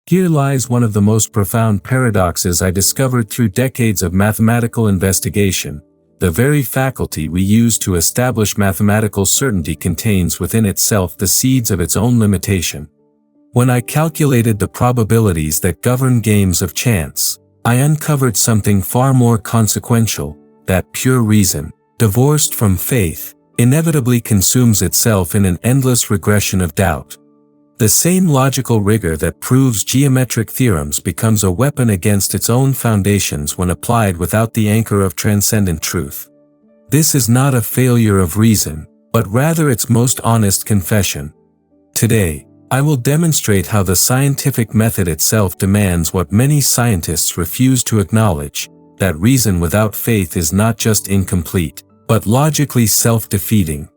Here lies one of the most profound paradoxes I discovered through decades of mathematical investigation. The very faculty we use to establish mathematical certainty contains within itself the seeds of its own limitation. When I calculated the probabilities that govern games of chance, I uncovered something far more consequential, that pure reason, divorced from faith, inevitably consumes itself in an endless regression of doubt. The same logical rigor that proves geometric theorems becomes a weapon against its own foundations when applied without the anchor of transcendent truth. This is not a failure of reason, but rather its most honest confession. Today, I will demonstrate how the scientific method itself demands what many scientists refuse to acknowledge, that reason without faith is not just incomplete, but logically self-defeating.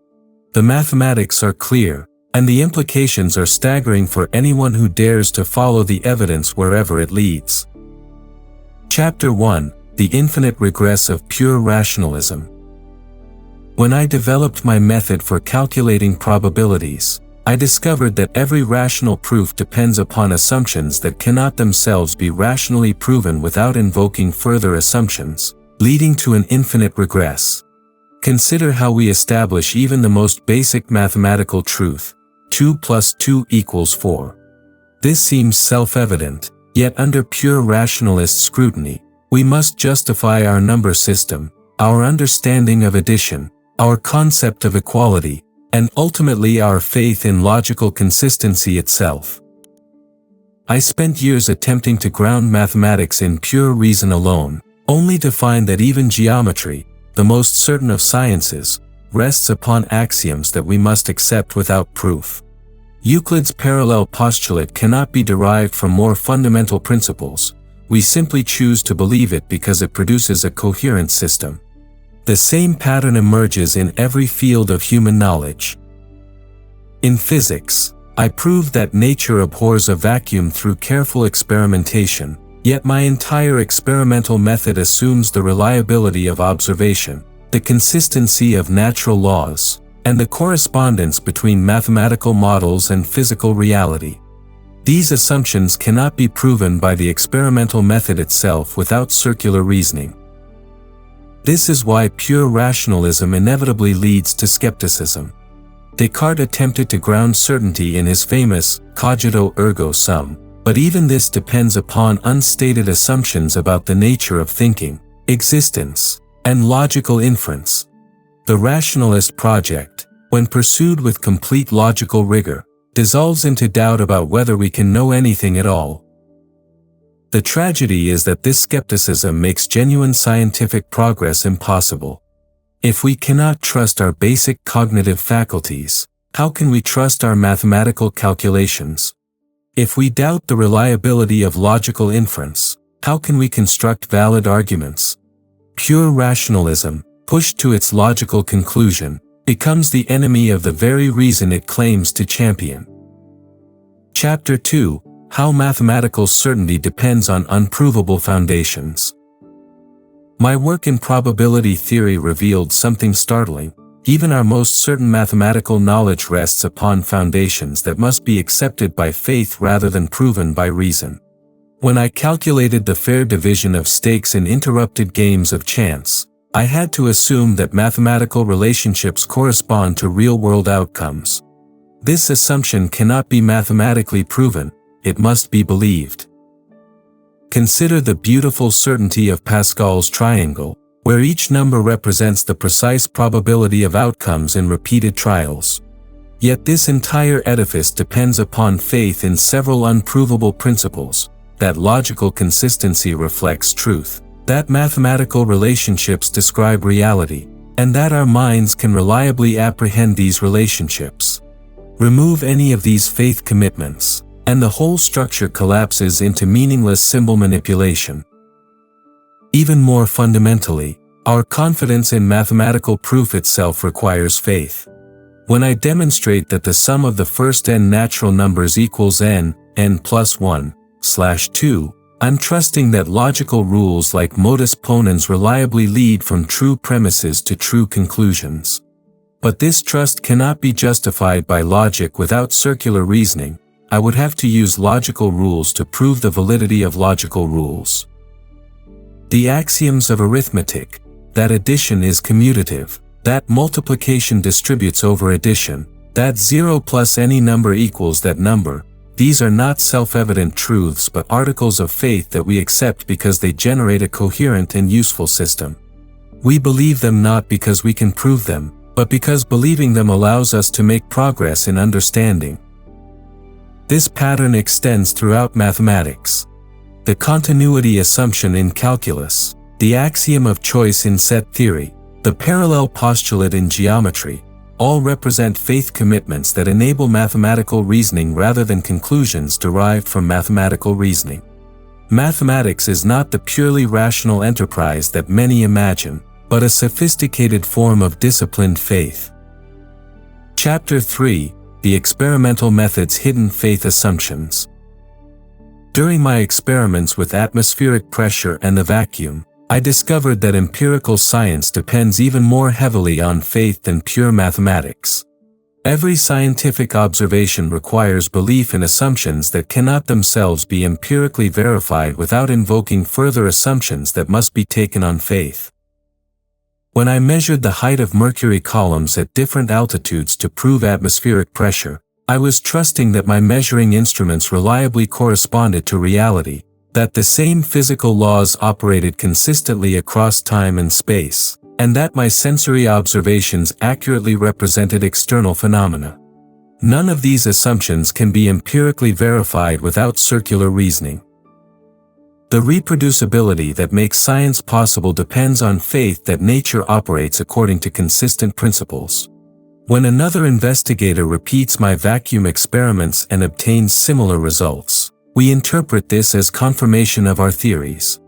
The mathematics are clear, and the implications are staggering for anyone who dares to follow the evidence wherever it leads. Chapter 1: The Infinite Regress of Pure Rationalism. When I developed my method for calculating probabilities, I discovered that every rational proof depends upon assumptions that cannot themselves be rationally proven without invoking further assumptions, leading to an infinite regress. Consider how we establish even the most basic mathematical truth: 2 plus 2 equals 4. This seems self-evident, yet under pure rationalist scrutiny, we must justify our number system, our understanding of addition, our concept of equality, and ultimately our faith in logical consistency itself. I spent years attempting to ground mathematics in pure reason alone, only to find that even geometry, the most certain of sciences, rests upon axioms that we must accept without proof. Euclid's parallel postulate cannot be derived from more fundamental principles. We simply choose to believe it because it produces a coherent system. The same pattern emerges in every field of human knowledge. In physics, I proved that nature abhors a vacuum through careful experimentation, yet my entire experimental method assumes the reliability of observation, the consistency of natural laws, and the correspondence between mathematical models and physical reality. These assumptions cannot be proven by the experimental method itself without circular reasoning. This is why pure rationalism inevitably leads to skepticism. Descartes attempted to ground certainty in his famous cogito ergo sum, but even this depends upon unstated assumptions about the nature of thinking, existence, and logical inference. The rationalist project, when pursued with complete logical rigor, dissolves into doubt about whether we can know anything at all. The tragedy is that this skepticism makes genuine scientific progress impossible. If we cannot trust our basic cognitive faculties, how can we trust our mathematical calculations? If we doubt the reliability of logical inference, how can we construct valid arguments? Pure rationalism, pushed to its logical conclusion, becomes the enemy of the very reason it claims to champion. Chapter 2: How Mathematical Certainty Depends on Unprovable Foundations. My work in probability theory revealed something startling. Even our most certain mathematical knowledge rests upon foundations that must be accepted by faith rather than proven by reason. When I calculated the fair division of stakes in interrupted games of chance, I had to assume that mathematical relationships correspond to real-world outcomes. This assumption cannot be mathematically proven, it must be believed. Consider the beautiful certainty of Pascal's triangle, where each number represents the precise probability of outcomes in repeated trials. Yet this entire edifice depends upon faith in several unprovable principles: that logical consistency reflects truth, that mathematical relationships describe reality, and that our minds can reliably apprehend these relationships. Remove any of these faith commitments, and the whole structure collapses into meaningless symbol manipulation. Even more fundamentally, our confidence in mathematical proof itself requires faith. When I demonstrate that the sum of the first n natural numbers equals n plus 1/2, I'm trusting that logical rules like modus ponens reliably lead from true premises to true conclusions. But this trust cannot be justified by logic without circular reasoning, I would have to use logical rules to prove the validity of logical rules. The axioms of arithmetic, that addition is commutative, that multiplication distributes over addition, that 0 plus any number equals that number, these are not self-evident truths but articles of faith that we accept because they generate a coherent and useful system. We believe them not because we can prove them, but because believing them allows us to make progress in understanding. This pattern extends throughout mathematics. The continuity assumption in calculus, the axiom of choice in set theory, the parallel postulate in geometry, all represent faith commitments that enable mathematical reasoning rather than conclusions derived from mathematical reasoning. Mathematics is not the purely rational enterprise that many imagine, but a sophisticated form of disciplined faith. Chapter 3: The Experimental Method's Hidden Faith Assumptions. During my experiments with atmospheric pressure and the vacuum, I discovered that empirical science depends even more heavily on faith than pure mathematics. Every scientific observation requires belief in assumptions that cannot themselves be empirically verified without invoking further assumptions that must be taken on faith. When I measured the height of mercury columns at different altitudes to prove atmospheric pressure, I was trusting that my measuring instruments reliably corresponded to reality, that the same physical laws operated consistently across time and space, and that my sensory observations accurately represented external phenomena. None of these assumptions can be empirically verified without circular reasoning. The reproducibility that makes science possible depends on faith that nature operates according to consistent principles. When another investigator repeats my vacuum experiments and obtains similar results, we interpret this as confirmation of our theories.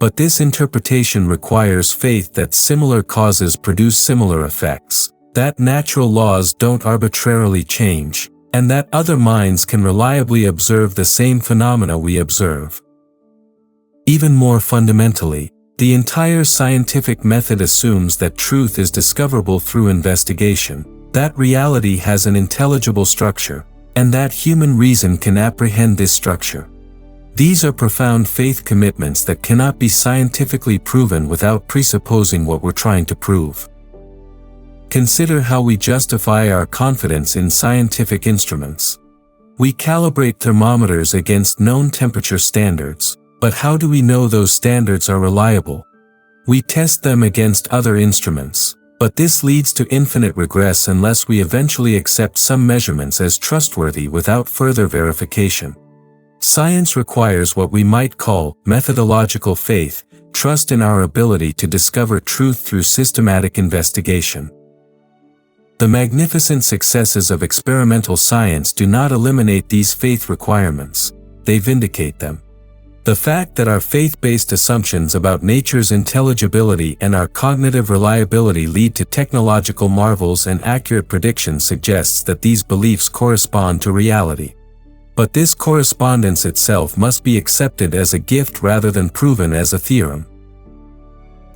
But this interpretation requires faith that similar causes produce similar effects, that natural laws don't arbitrarily change, and that other minds can reliably observe the same phenomena we observe. Even more fundamentally, the entire scientific method assumes that truth is discoverable through investigation, that reality has an intelligible structure, and that human reason can apprehend this structure. These are profound faith commitments that cannot be scientifically proven without presupposing what we're trying to prove. Consider how we justify our confidence in scientific instruments. We calibrate thermometers against known temperature standards, but how do we know those standards are reliable? We test them against other instruments, but this leads to infinite regress unless we eventually accept some measurements as trustworthy without further verification. Science requires what we might call methodological faith, trust in our ability to discover truth through systematic investigation. The magnificent successes of experimental science do not eliminate these faith requirements, they vindicate them. The fact that our faith-based assumptions about nature's intelligibility and our cognitive reliability lead to technological marvels and accurate predictions suggests that these beliefs correspond to reality. But this correspondence itself must be accepted as a gift rather than proven as a theorem.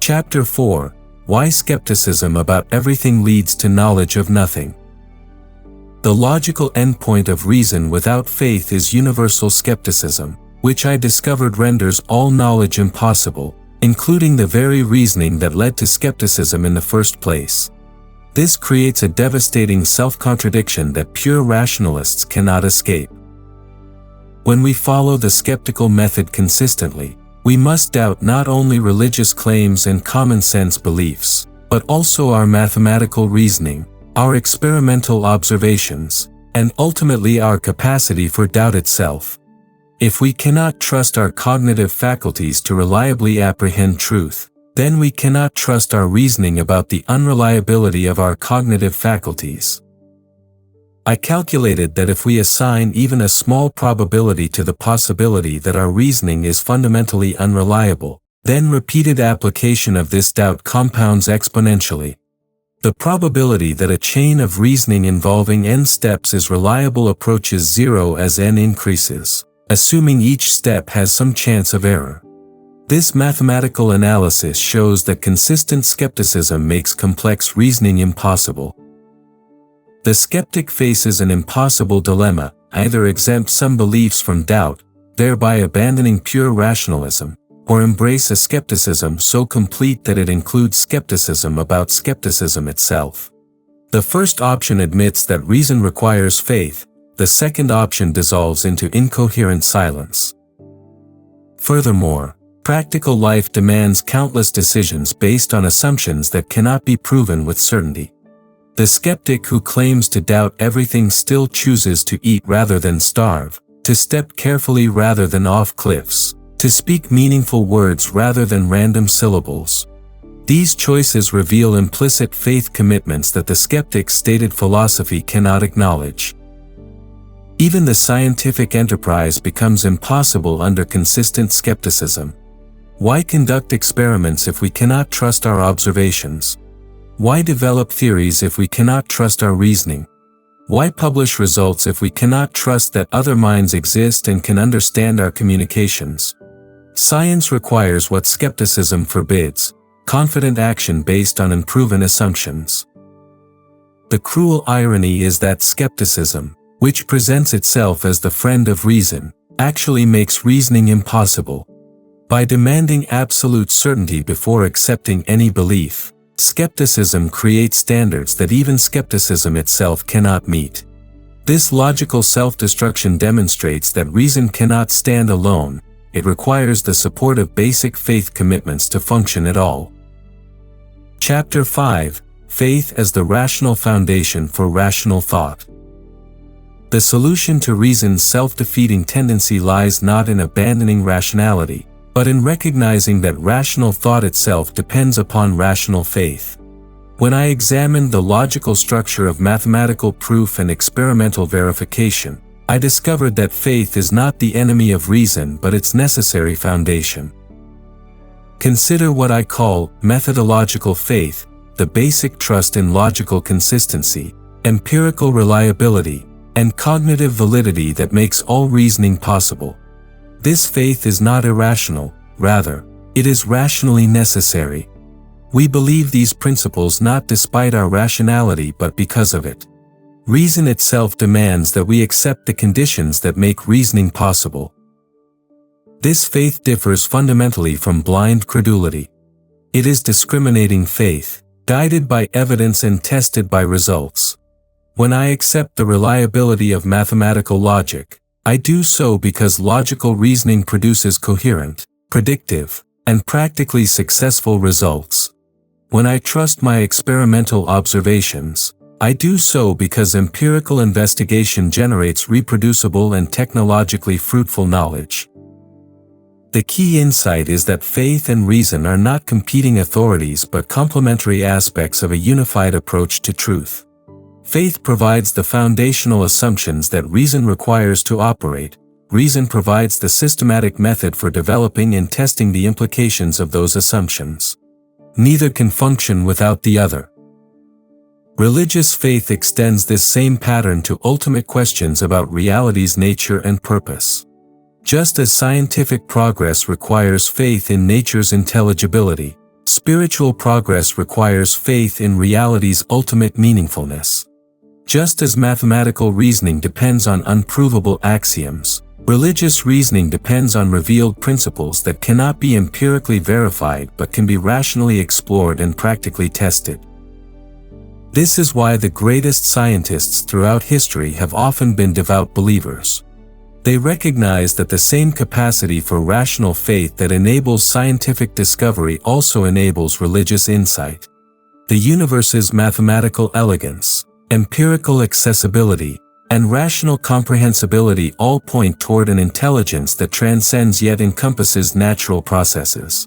Chapter 4: Why Skepticism About Everything Leads to Knowledge of Nothing. The logical endpoint of reason without faith is universal skepticism, which I discovered renders all knowledge impossible, including the very reasoning that led to skepticism in the first place. This creates a devastating self-contradiction that pure rationalists cannot escape. When we follow the skeptical method consistently, we must doubt not only religious claims and common-sense beliefs, but also our mathematical reasoning, our experimental observations, and ultimately our capacity for doubt itself. If we cannot trust our cognitive faculties to reliably apprehend truth, then we cannot trust our reasoning about the unreliability of our cognitive faculties. I calculated that if we assign even a small probability to the possibility that our reasoning is fundamentally unreliable, then repeated application of this doubt compounds exponentially. The probability that a chain of reasoning involving n steps is reliable approaches zero as n increases, assuming each step has some chance of error. This mathematical analysis shows that consistent skepticism makes complex reasoning impossible. The skeptic faces an impossible dilemma: either exempt some beliefs from doubt, thereby abandoning pure rationalism, or embrace a skepticism so complete that it includes skepticism about skepticism itself. The first option admits that reason requires faith, the second option dissolves into incoherent silence. Furthermore, practical life demands countless decisions based on assumptions that cannot be proven with certainty. The skeptic who claims to doubt everything still chooses to eat rather than starve, to step carefully rather than off cliffs, to speak meaningful words rather than random syllables. These choices reveal implicit faith commitments that the skeptic's stated philosophy cannot acknowledge. Even the scientific enterprise becomes impossible under consistent skepticism. Why conduct experiments if we cannot trust our observations? Why develop theories if we cannot trust our reasoning? Why publish results if we cannot trust that other minds exist and can understand our communications? Science requires what skepticism forbids: confident action based on unproven assumptions. The cruel irony is that skepticism, which presents itself as the friend of reason, actually makes reasoning impossible. By demanding absolute certainty before accepting any belief, skepticism creates standards that even skepticism itself cannot meet. This logical self-destruction demonstrates that reason cannot stand alone. It requires the support of basic faith commitments to function at all. Chapter 5: Faith as the Rational Foundation for Rational Thought. The solution to reason's self-defeating tendency lies not in abandoning rationality, but in recognizing that rational thought itself depends upon rational faith. When I examined the logical structure of mathematical proof and experimental verification, I discovered that faith is not the enemy of reason but its necessary foundation. Consider what I call methodological faith, the basic trust in logical consistency, empirical reliability, and cognitive validity that makes all reasoning possible. This faith is not irrational, rather, it is rationally necessary. We believe these principles not despite our rationality but because of it. Reason itself demands that we accept the conditions that make reasoning possible. This faith differs fundamentally from blind credulity. It is discriminating faith, guided by evidence and tested by results. When I accept the reliability of mathematical logic, I do so because logical reasoning produces coherent, predictive, and practically successful results. When I trust my experimental observations, I do so because empirical investigation generates reproducible and technologically fruitful knowledge. The key insight is that faith and reason are not competing authorities but complementary aspects of a unified approach to truth. Faith provides the foundational assumptions that reason requires to operate. Reason provides the systematic method for developing and testing the implications of those assumptions. Neither can function without the other. Religious faith extends this same pattern to ultimate questions about reality's nature and purpose. Just as scientific progress requires faith in nature's intelligibility, spiritual progress requires faith in reality's ultimate meaningfulness. Just as mathematical reasoning depends on unprovable axioms, religious reasoning depends on revealed principles that cannot be empirically verified but can be rationally explored and practically tested. This is why the greatest scientists throughout history have often been devout believers. They recognize that the same capacity for rational faith that enables scientific discovery also enables religious insight. The universe's mathematical elegance, empirical accessibility, and rational comprehensibility all point toward an intelligence that transcends yet encompasses natural processes.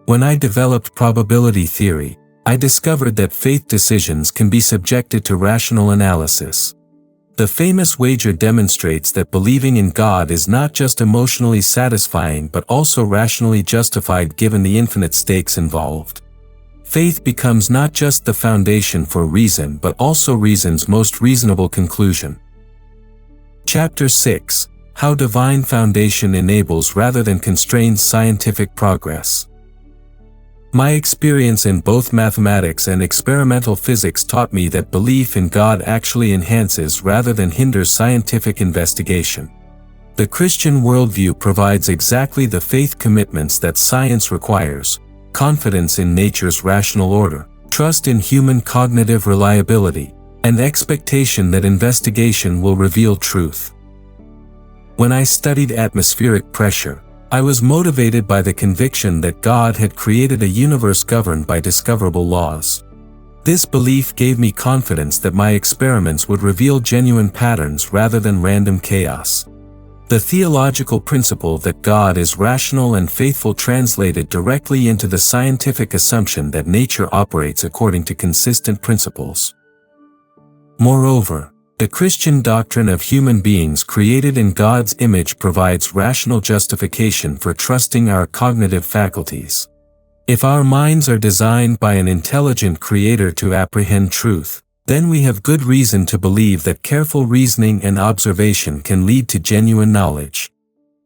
When I developed probability theory, I discovered that faith decisions can be subjected to rational analysis. The famous wager demonstrates that believing in God is not just emotionally satisfying but also rationally justified given the infinite stakes involved. Faith becomes not just the foundation for reason but also reason's most reasonable conclusion. Chapter 6: How Divine Foundation Enables Rather Than Constrains Scientific Progress. My experience in both mathematics and experimental physics taught me that belief in God actually enhances rather than hinders scientific investigation. The Christian worldview provides exactly the faith commitments that science requires: confidence in nature's rational order, trust in human cognitive reliability, and expectation that investigation will reveal truth. When I studied atmospheric pressure, I was motivated by the conviction that God had created a universe governed by discoverable laws. This belief gave me confidence that my experiments would reveal genuine patterns rather than random chaos. The theological principle that God is rational and faithful translated directly into the scientific assumption that nature operates according to consistent principles. Moreover, the Christian doctrine of human beings created in God's image provides rational justification for trusting our cognitive faculties. If our minds are designed by an intelligent creator to apprehend truth, then we have good reason to believe that careful reasoning and observation can lead to genuine knowledge.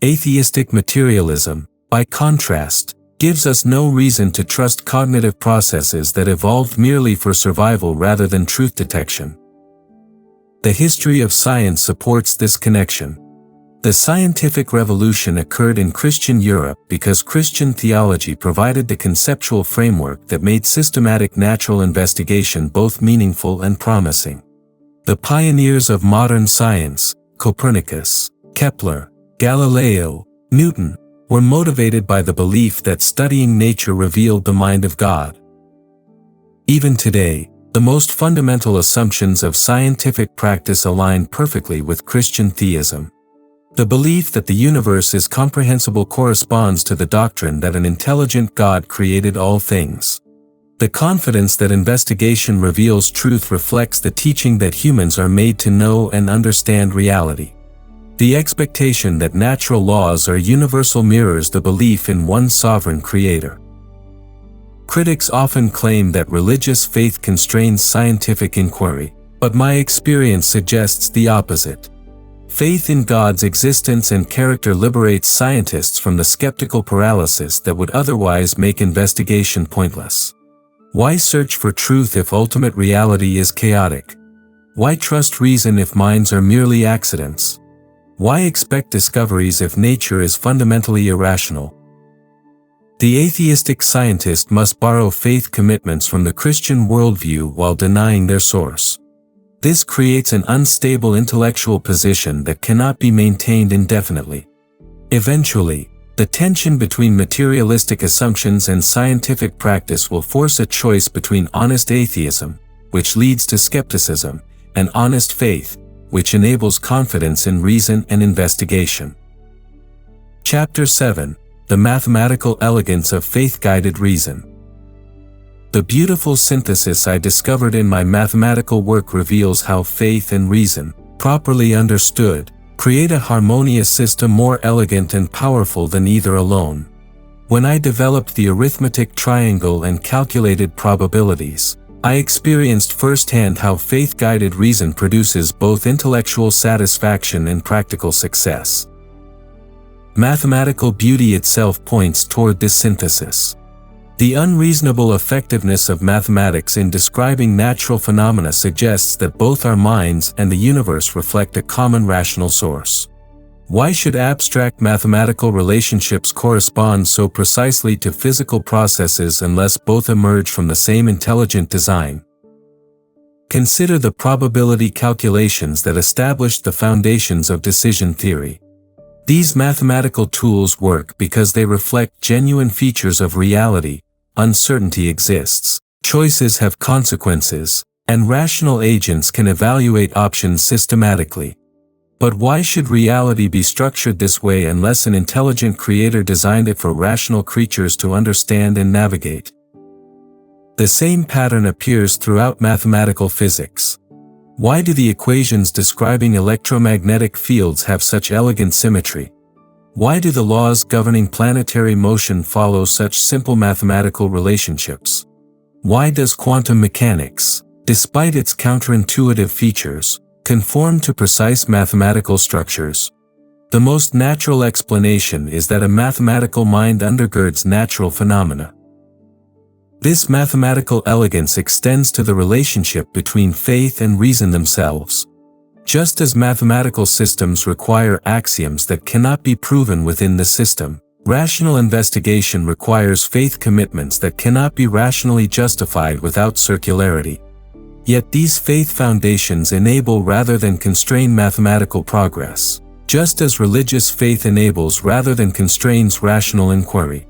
Atheistic materialism, by contrast, gives us no reason to trust cognitive processes that evolved merely for survival rather than truth detection. The history of science supports this connection. The scientific revolution occurred in Christian Europe because Christian theology provided the conceptual framework that made systematic natural investigation both meaningful and promising. The pioneers of modern science, Copernicus, Kepler, Galileo, Newton, were motivated by the belief that studying nature revealed the mind of God. Even today, the most fundamental assumptions of scientific practice align perfectly with Christian theism. The belief that the universe is comprehensible corresponds to the doctrine that an intelligent God created all things. The confidence that investigation reveals truth reflects the teaching that humans are made to know and understand reality. The expectation that natural laws are universal mirrors the belief in one sovereign creator. Critics often claim that religious faith constrains scientific inquiry, but my experience suggests the opposite. Faith in God's existence and character liberates scientists from the skeptical paralysis that would otherwise make investigation pointless. Why search for truth if ultimate reality is chaotic? Why trust reason if minds are merely accidents? Why expect discoveries if nature is fundamentally irrational? The atheistic scientist must borrow faith commitments from the Christian worldview while denying their source. This creates an unstable intellectual position that cannot be maintained indefinitely. Eventually, the tension between materialistic assumptions and scientific practice will force a choice between honest atheism, which leads to skepticism, and honest faith, which enables confidence in reason and investigation. Chapter 7. The Mathematical Elegance of Faith-Guided Reason. The beautiful synthesis I discovered in my mathematical work reveals how faith and reason, properly understood, create a harmonious system more elegant and powerful than either alone. When I developed the arithmetic triangle and calculated probabilities, I experienced firsthand how faith-guided reason produces both intellectual satisfaction and practical success. Mathematical beauty itself points toward this synthesis. The unreasonable effectiveness of mathematics in describing natural phenomena suggests that both our minds and the universe reflect a common rational source. Why should abstract mathematical relationships correspond so precisely to physical processes unless both emerge from the same intelligent design? Consider the probability calculations that established the foundations of decision theory. These mathematical tools work because they reflect genuine features of reality. Uncertainty exists, choices have consequences, and rational agents can evaluate options systematically. But why should reality be structured this way unless an intelligent creator designed it for rational creatures to understand and navigate? The same pattern appears throughout mathematical physics. Why do the equations describing electromagnetic fields have such elegant symmetry? Why do the laws governing planetary motion follow such simple mathematical relationships? Why does quantum mechanics, despite its counterintuitive features, conform to precise mathematical structures? The most natural explanation is that a mathematical mind undergirds natural phenomena. This mathematical elegance extends to the relationship between faith and reason themselves. Just as mathematical systems require axioms that cannot be proven within the system, rational investigation requires faith commitments that cannot be rationally justified without circularity. Yet these faith foundations enable rather than constrain mathematical progress, just as religious faith enables rather than constrains rational inquiry.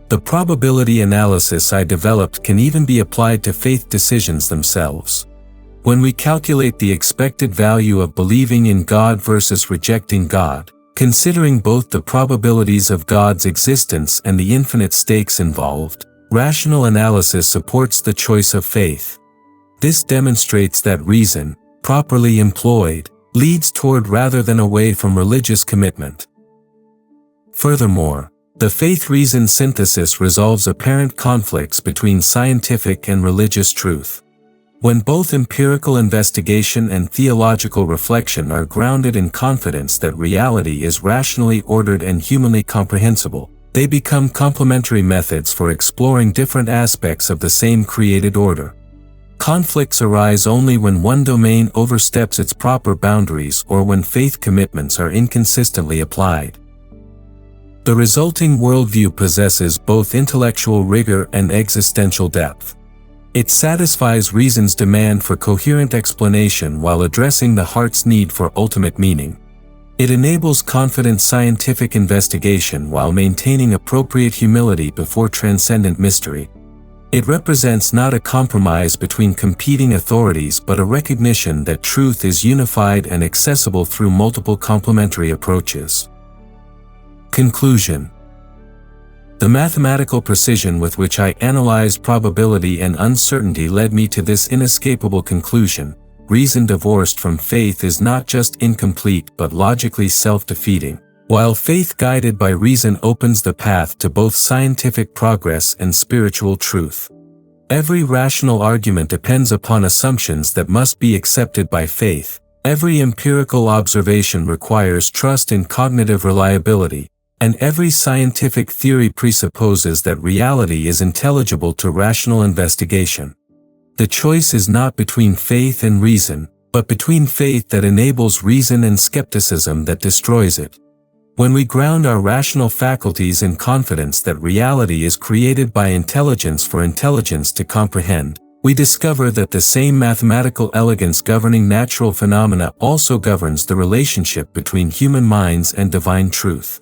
The probability analysis I developed can even be applied to faith decisions themselves. When we calculate the expected value of believing in God versus rejecting God, considering both the probabilities of God's existence and the infinite stakes involved, rational analysis supports the choice of faith. This demonstrates that reason, properly employed, leads toward rather than away from religious commitment. Furthermore, the faith-reason synthesis resolves apparent conflicts between scientific and religious truth. When both empirical investigation and theological reflection are grounded in confidence that reality is rationally ordered and humanly comprehensible, they become complementary methods for exploring different aspects of the same created order. Conflicts arise only when one domain oversteps its proper boundaries or when faith commitments are inconsistently applied. The resulting worldview possesses both intellectual rigor and existential depth. It satisfies reason's demand for coherent explanation while addressing the heart's need for ultimate meaning. It enables confident scientific investigation while maintaining appropriate humility before transcendent mystery. It represents not a compromise between competing authorities but a recognition that truth is unified and accessible through multiple complementary approaches. Conclusion. The mathematical precision with which I analyzed probability and uncertainty led me to this inescapable conclusion: reason divorced from faith is not just incomplete but logically self-defeating, while faith guided by reason opens the path to both scientific progress and spiritual truth. Every rational argument depends upon assumptions that must be accepted by faith. Every empirical observation requires trust in cognitive reliability, and every scientific theory presupposes that reality is intelligible to rational investigation. The choice is not between faith and reason, but between faith that enables reason and skepticism that destroys it. When we ground our rational faculties in confidence that reality is created by intelligence for intelligence to comprehend, we discover that the same mathematical elegance governing natural phenomena also governs the relationship between human minds and divine truth.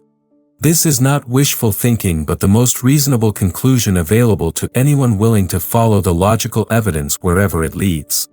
This is not wishful thinking but the most reasonable conclusion available to anyone willing to follow the logical evidence wherever it leads.